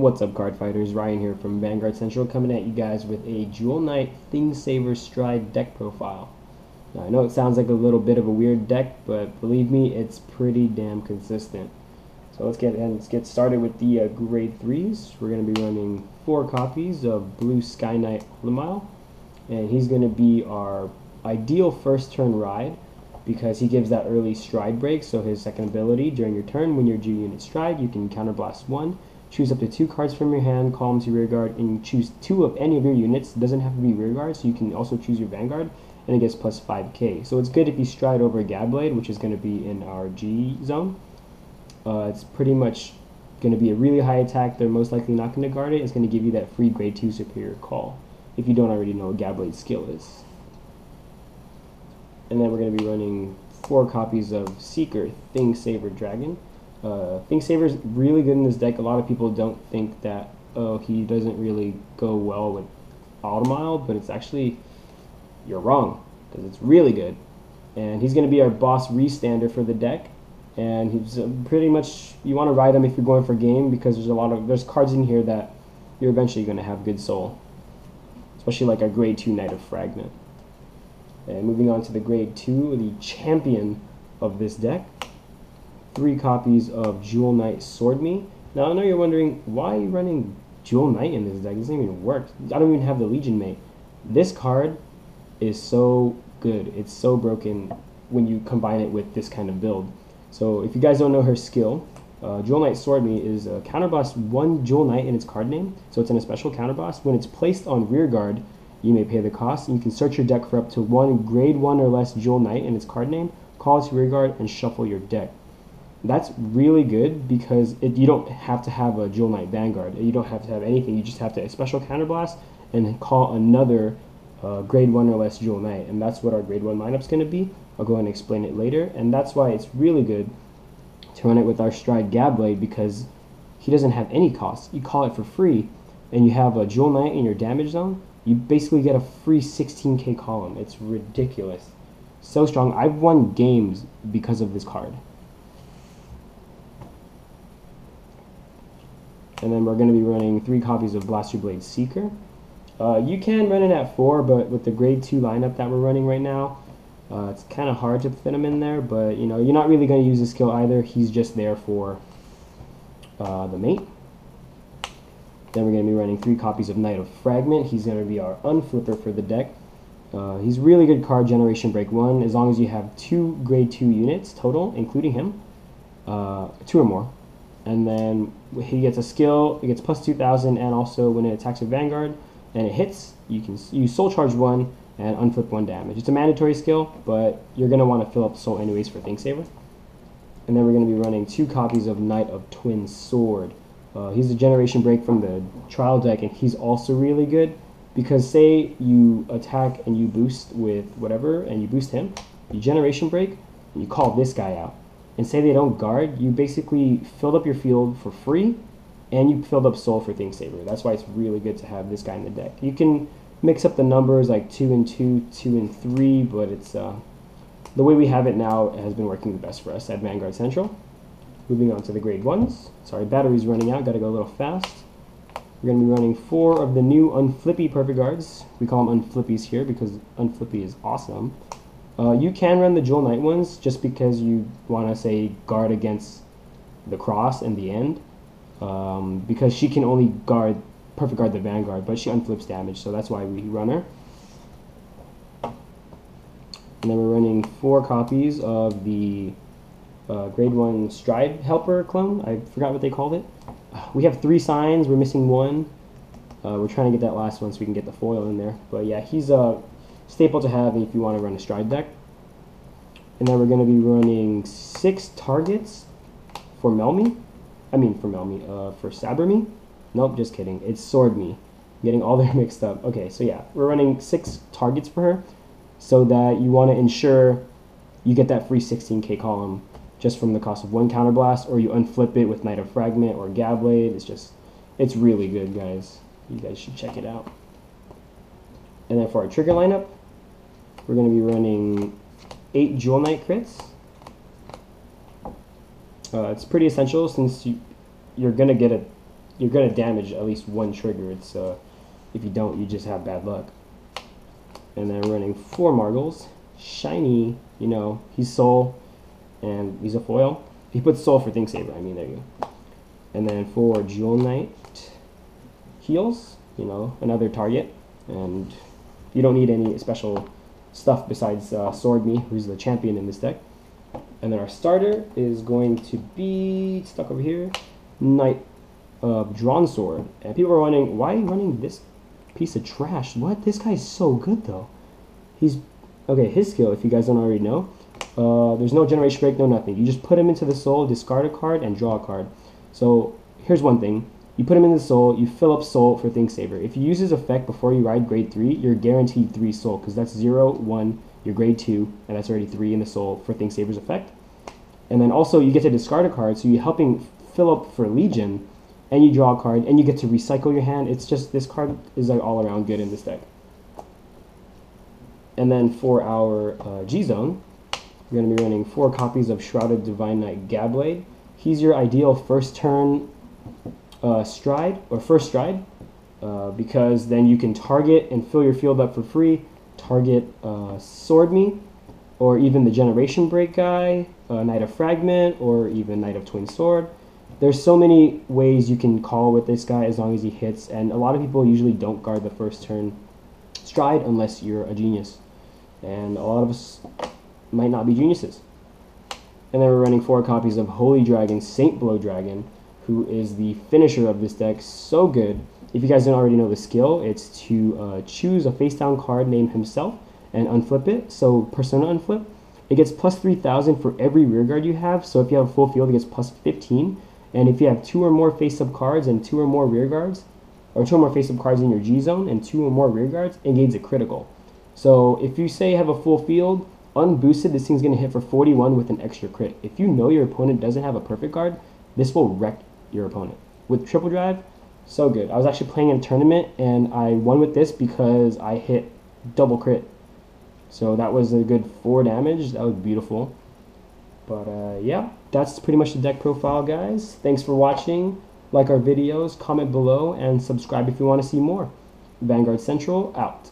What's up, Cardfighters? Ryan here from Vanguard Central, coming at you guys with a Jewel Knight Thingsaver Stride deck profile. Now, I know it sounds like a little bit of a weird deck, but believe me, it's pretty damn consistent. So let's get started with the grade 3s. We're going to be running 4 copies of Blue Sky Knight Mile, and he's going to be our ideal first turn ride because he gives that early stride break. So his second ability, during your turn, when your G unit stride, you can counterblast 1. Choose up to 2 cards from your hand, call them to rear guard, and choose 2 of any of your units. It doesn't have to be rear guard, so you can also choose your Vanguard, and it gets plus 5k. So it's good if you stride over a gablade, which is going to be in our G zone. It's pretty much going to be a really high attack. They're most likely not going to guard it. It's going to give you that free grade 2 superior call, if you don't already know what gablade's skill is. And then we're going to be running 4 copies of Seeker Thingsaver Dragon. Thingsaver's really good in this deck. A lot of people don't think that, oh, he doesn't really go well with Automile, but it's actually, you're wrong, because it's really good. And he's going to be our boss restander for the deck, and he's pretty much, you want to ride him if you're going for game, because there's cards in here that you're eventually going to have good soul, especially like our grade 2 Knight of Fragment. And moving on to the grade 2, the champion of this deck, 3 copies of Jewel Knight Swordmy. Now I know you're wondering, why are you running Jewel Knight in this deck? It doesn't even work. I don't even have the Legion mate. This card is so good. It's so broken when you combine it with this kind of build. So if you guys don't know her skill, Jewel Knight Swordmy is a counterblast 1 Jewel Knight in its card name. So it's in a special counterblast. When it's placed on rear guard, you may pay the cost, and you can search your deck for up to 1 grade 1 or less Jewel Knight in its card name, call it to rear guard, and shuffle your deck. That's really good because you don't have to have a Jewel Knight Vanguard. You don't have to have anything. You just have to special counterblast and call another grade 1 or less Jewel Knight. And that's what our grade 1 lineup's going to be. I'll go ahead and explain it later. And that's why it's really good to run it with our Stride Gablade, because he doesn't have any cost. You call it for free, and you have a Jewel Knight in your damage zone. You basically get a free 16k column. It's ridiculous. So strong. I've won games because of this card. And then we're going to be running 3 copies of Blaster Blade Seeker. You can run it at 4, but with the grade 2 lineup that we're running right now, it's kind of hard to fit him in there. But you know, you're not really going to use his skill either. He's just there for the mate. Then we're going to be running 3 copies of Knight of Fragment. He's going to be our unflipper for the deck. He's really good card, Generation Break 1, as long as you have 2 grade 2 units total, including him, 2 or more. And then he gets a skill, it gets plus 2,000, and also when it attacks with Vanguard and it hits, you can use Soul Charge 1 and unflip 1 damage. It's a mandatory skill, but you're going to want to fill up soul anyways for Thingsaver. And then we're going to be running 2 copies of Knight of Twin Sword. He's a Generation Break from the trial deck, and he's also really good because say you attack and you boost with whatever, and you boost him, you Generation Break, and you call this guy out. And say they don't guard, you basically filled up your field for free, and you filled up soul for Thingsaver. That's why it's really good to have this guy in the deck. You can mix up the numbers like 2 and 2, 2 and 3, but it's the way we have it now has been working the best for us at Vanguard Central. Moving on to the grade 1s. Sorry, battery's running out, gotta go a little fast. We're gonna be running 4 of the new Unflippy Perfect Guards. We call them Unflippies here because Unflippy is awesome. You can run the Jewel Knight ones just because you want to say guard against the cross in the end, because she can only perfect guard the Vanguard, but she unflips damage, so that's why we run her. And then we're running 4 copies of the grade 1 Stride Helper clone. I forgot what they called it. We have 3 signs, we're missing 1. We're trying to get that last one so we can get the foil in there, but yeah, he's a staple to have if you want to run a Stride deck. And then we're going to be running 6 targets for Melmy. For sabremy. Nope, just kidding. It's swordmy. Getting all that mixed up. Okay, so yeah, we're running 6 targets for her so that you want to ensure you get that free 16k column just from the cost of 1 counterblast, or you unflip it with Knight of Fragment or Gablade. It's really good, guys. You guys should check it out. And then for our trigger lineup, we're going to be running 8 Jewel Knight crits. It's pretty essential since you're going to get a you're gonna damage at least one trigger. It's if you don't, you just have bad luck. And then running 4 Margles, shiny. You know, he's soul, and he's a foil. He puts soul for Think Saber. I mean, there you go. And then 4 Jewel Knight heals. You know, another target, and you don't need any special stuff besides swordmy, who's the champion in this deck. And then our starter is going to be stuck over here, Knight of Drawn Sword. And people are wondering, why are you running this piece of trash? What? This guy's so good though. He's okay. His skill, if you guys don't already know, there's no generation break, no nothing. You just put him into the soul, discard a card, and draw a card. So here's one thing. You put him in the soul, you fill up soul for Think Saber. If you use his effect before you ride grade 3, you're guaranteed 3 soul, because that's 0, 1, you're grade 2, and that's already 3 in the soul for Think Saber's effect. And then also you get to discard a card, so you're helping fill up for Legion, and you draw a card, and you get to recycle your hand. It's just, this card is like all around good in this deck. And then for our G-Zone, we're going to be running 4 copies of Shrouded Divine Knight Gablade. He's your ideal first turn stride, or first stride, because then you can target and fill your field up for free, target swordmy, or even the generation break guy, Knight of Fragment, or even Knight of Twin Sword. There's so many ways you can call with this guy as long as he hits, and a lot of people usually don't guard the first turn stride unless you're a genius, and a lot of us might not be geniuses. And then we're running 4 copies of Holy Dragon Saint Blow Dragon, who is the finisher of this deck. So good. If you guys don't already know the skill, it's to choose a face down card named himself and unflip it. So Persona Unflip, it gets plus 3,000 for every rearguard you have. So if you have a full field, it gets plus 15. And if you have 2 or more face up cards and 2 or more rearguards, or 2 or more face up cards in your G zone and 2 or more rearguards, it gains a critical. So if you say you have a full field, unboosted, this thing's going to hit for 41 with an extra crit. If you know your opponent doesn't have a perfect card, this will wreck your opponent. With triple drive, so good. I was actually playing in a tournament and I won with this because I hit double crit. So that was a good 4 damage. That was beautiful. But yeah, that's pretty much the deck profile, guys. Thanks for watching. Like our videos, comment below, and subscribe if you want to see more. Vanguard Central out.